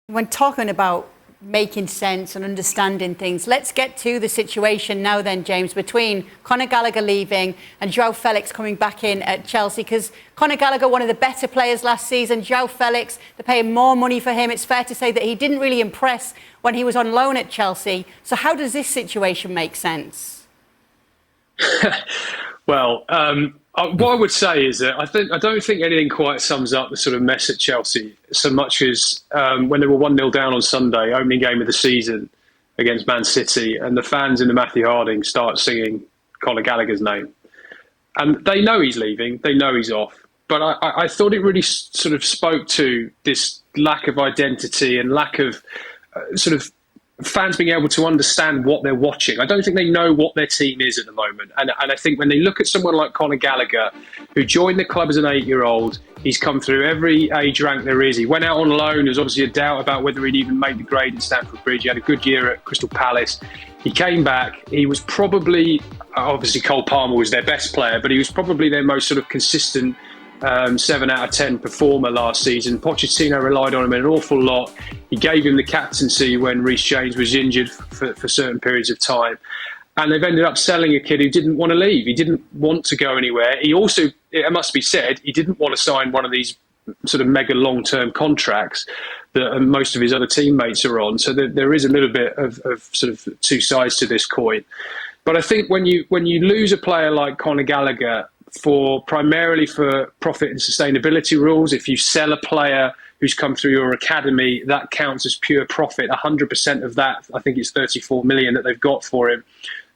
When talking about making sense and understanding things, let's get to the situation now then, James, between Conor Gallagher leaving and Joao Felix coming back in at Chelsea, because Conor Gallagher, one of the better players last season, Joao Felix, they're paying more money for him. It's fair to say that he didn't really impress when he was on loan at Chelsea. So how does this situation make sense? Well, what I would say is that I don't think anything quite sums up the sort of mess at Chelsea so much as when they were 1-0 down on Sunday, opening game of the season against Man City, and the fans in the Matthew Harding start singing Conor Gallagher's name. And they know he's leaving, they know he's off. But I thought it really sort of spoke to this lack of identity and lack of sort of fans being able to understand what they're watching. I don't think they know what their team is at the moment. And I think when they look at someone like Conor Gallagher, who joined the club as an 8-year-old, he's come through every age rank there is. He went out on loan. There's obviously a doubt about whether he'd even make the grade in Stamford Bridge. He had a good year at Crystal Palace. He came back. He was probably, obviously Cole Palmer was their best player, but he was probably their most sort of consistent 7 out of 10 performer last season. Pochettino relied on him an awful lot. He gave him the captaincy when Reece James was injured for certain periods of time. And they've ended up selling a kid who didn't want to leave. He didn't want to go anywhere. He also, it must be said, he didn't want to sign one of these sort of mega long-term contracts that most of his other teammates are on. So there is a little bit of sort of two sides to this coin. But I think when you lose a player like Conor Gallagher, primarily for profit and sustainability rules, if you sell a player who's come through your academy, that counts as pure profit. 100% of that, I think it's 34 million that they've got for him,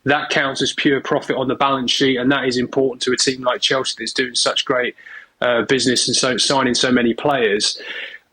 that counts as pure profit on the balance sheet, and that is important to a team like Chelsea that's doing such great business and so signing so many players.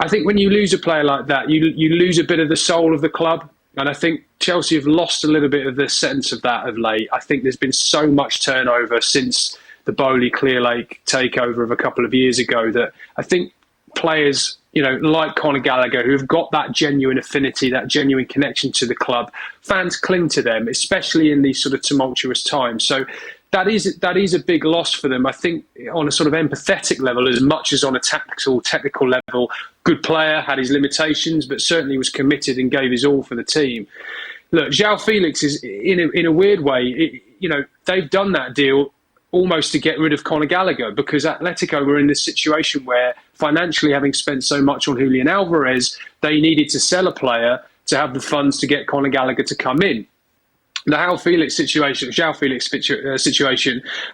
I think when you lose a player like that, you lose a bit of the soul of the club. And I think Chelsea have lost a little bit of the sense of that of late. I think there's been so much turnover since the Olley Clear Lake takeover of a couple of years ago that I think players, like Conor Gallagher, who have got that genuine affinity, that genuine connection to the club, fans cling to them, especially in these sort of tumultuous times. So that is a big loss for them. I think on a sort of empathetic level, as much as on a technical level, good player, had his limitations, but certainly was committed and gave his all for the team. Look, Joao Felix is, in a weird way, they've done that deal almost to get rid of Conor Gallagher, because Atletico were in this situation where financially, having spent so much on Julian Alvarez, they needed to sell a player to have the funds to get Conor Gallagher to come in. The Joao Felix situation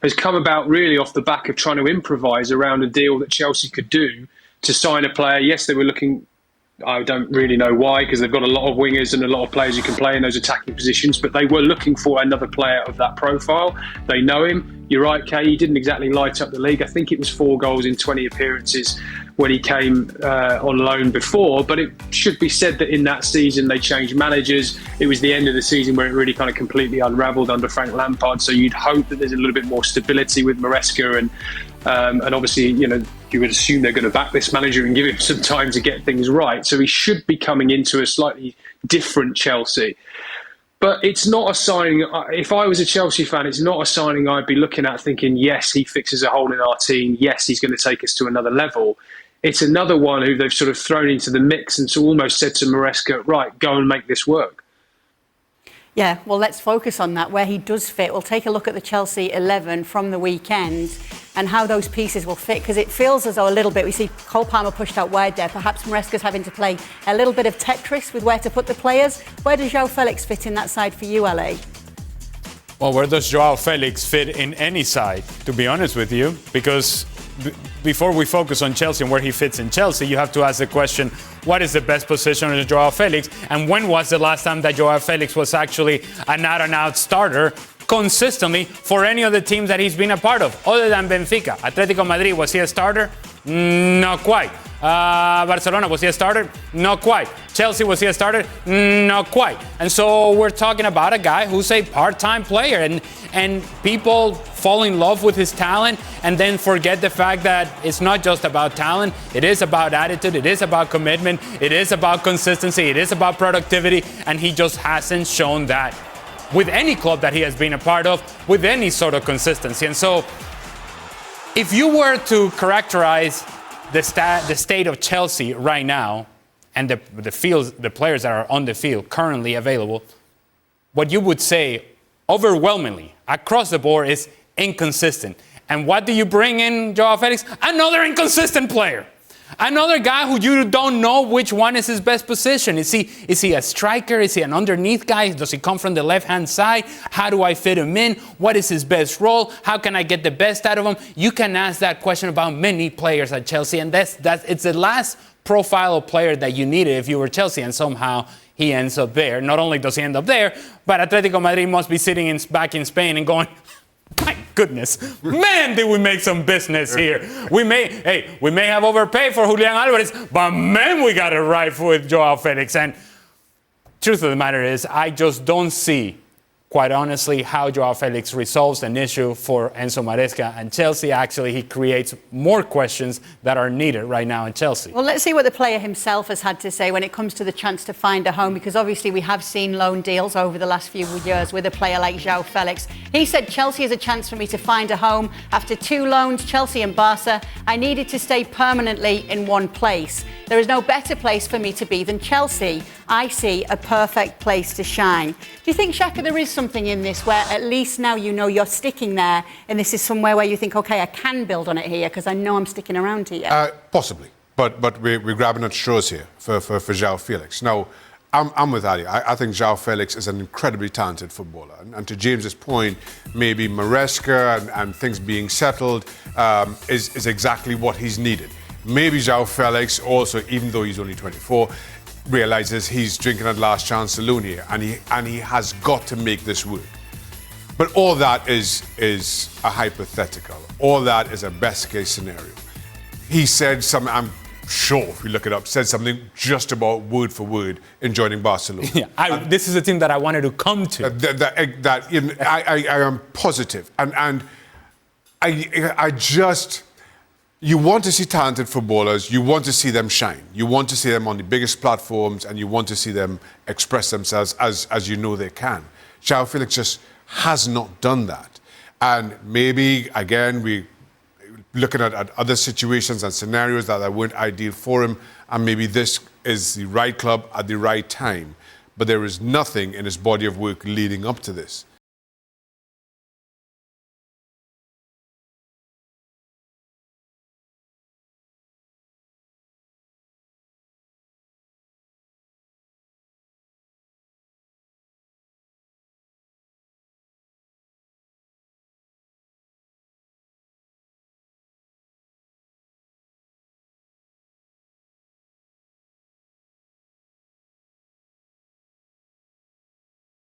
has come about really off the back of trying to improvise around a deal that Chelsea could do to sign a player. Yes, they were looking, I don't really know why, because they've got a lot of wingers and a lot of players who can play in those attacking positions, but they were looking for another player of that profile. They know him. You're right, Kay, he didn't exactly light up the league. I think it was 4 goals in 20 appearances when he came on loan before, but it should be said that in that season they changed managers. It was the end of the season where it really kind of completely unravelled under Frank Lampard, so you'd hope that there's a little bit more stability with Maresca, and obviously, you would assume they're going to back this manager and give him some time to get things right. So he should be coming into a slightly different Chelsea. But it's not a signing. If I was a Chelsea fan, it's not a signing I'd be looking at thinking, yes, he fixes a hole in our team. Yes, he's going to take us to another level. It's another one who they've sort of thrown into the mix and so almost said to Maresca, right, go and make this work. Yeah, well, let's focus on that, where he does fit. We'll take a look at the Chelsea 11 from the weekend and how those pieces will fit, because it feels as though a little bit, we see Cole Palmer pushed out wide there. Perhaps Maresca's having to play a little bit of Tetris with where to put the players. Where does Joao Felix fit in that side for you, Olley? Well, where does Joao Felix fit in any side, to be honest with you? Because before we focus on Chelsea and where he fits in Chelsea, you have to ask the question, what is the best position of Joao Felix? And when was the last time that Joao Felix was actually an out-and-out starter consistently for any of the teams that he's been a part of, other than Benfica? Atletico Madrid, was he a starter? Not quite. Barcelona, was he a starter? Not quite. Chelsea, was he a starter? Not quite. And so we're talking about a guy who's a part-time player, and people fall in love with his talent and then forget the fact that it's not just about talent. It is about attitude. It is about commitment. It is about consistency. It is about productivity. And he just hasn't shown that with any club that he has been a part of, with any sort of consistency. And so if you were to characterize the state of Chelsea right now, and the players that are on the field currently available, what you would say overwhelmingly across the board is inconsistent. And what do you bring in, Joao Felix? Another inconsistent player. Another guy who you don't know which one is his best position. Is he a striker? Is he an underneath guy? Does he come from the left-hand side? How do I fit him in? What is his best role? How can I get the best out of him? You can ask that question about many players at Chelsea, and it's the last profile of player that you needed if you were Chelsea, and somehow he ends up there. Not only does he end up there, but Atletico Madrid must be sitting back in Spain and going, my goodness, man, did we make some business here. We may have overpaid for Julian Alvarez, but man, we got it right with Joao Felix. And truth of the matter is, I just don't see, quite honestly, how Joao Felix resolves an issue for Enzo Maresca and Chelsea. Actually, he creates more questions that are needed right now in Chelsea. Well, let's see what the player himself has had to say when it comes to the chance to find a home, because obviously we have seen loan deals over the last few years with a player like Joao Felix. He said, Chelsea is a chance for me to find a home. After 2 loans, Chelsea and Barca, I needed to stay permanently in one place. There is no better place for me to be than Chelsea. I see a perfect place to shine. Do you think, Shaka, there is something in this where at least now you know you're sticking there and this is somewhere where you think, OK, I can build on it here because I know I'm sticking around here? Possibly. But we're grabbing at straws here for Joao Felix. Now, I'm with Ali. I think Joao Felix is an incredibly talented footballer. And to James's point, maybe Maresca and things being settled is exactly what he's needed. Maybe Joao Felix also, even though he's only 24, realizes he's drinking at last chance saloon here, and he has got to make this work. But all that is a hypothetical. All that is a best case scenario. He said something, I'm sure if we look it up, said something just about word for word in joining Barcelona. Yeah, this is a team that I wanted to come to. I am positive, and I just. You want to see talented footballers, you want to see them shine. You want to see them on the biggest platforms, and you want to see them express themselves as you know they can. Joao Felix just has not done that. And maybe, again, we're looking at other situations and scenarios that weren't ideal for him, and maybe this is the right club at the right time. But there is nothing in his body of work leading up to this.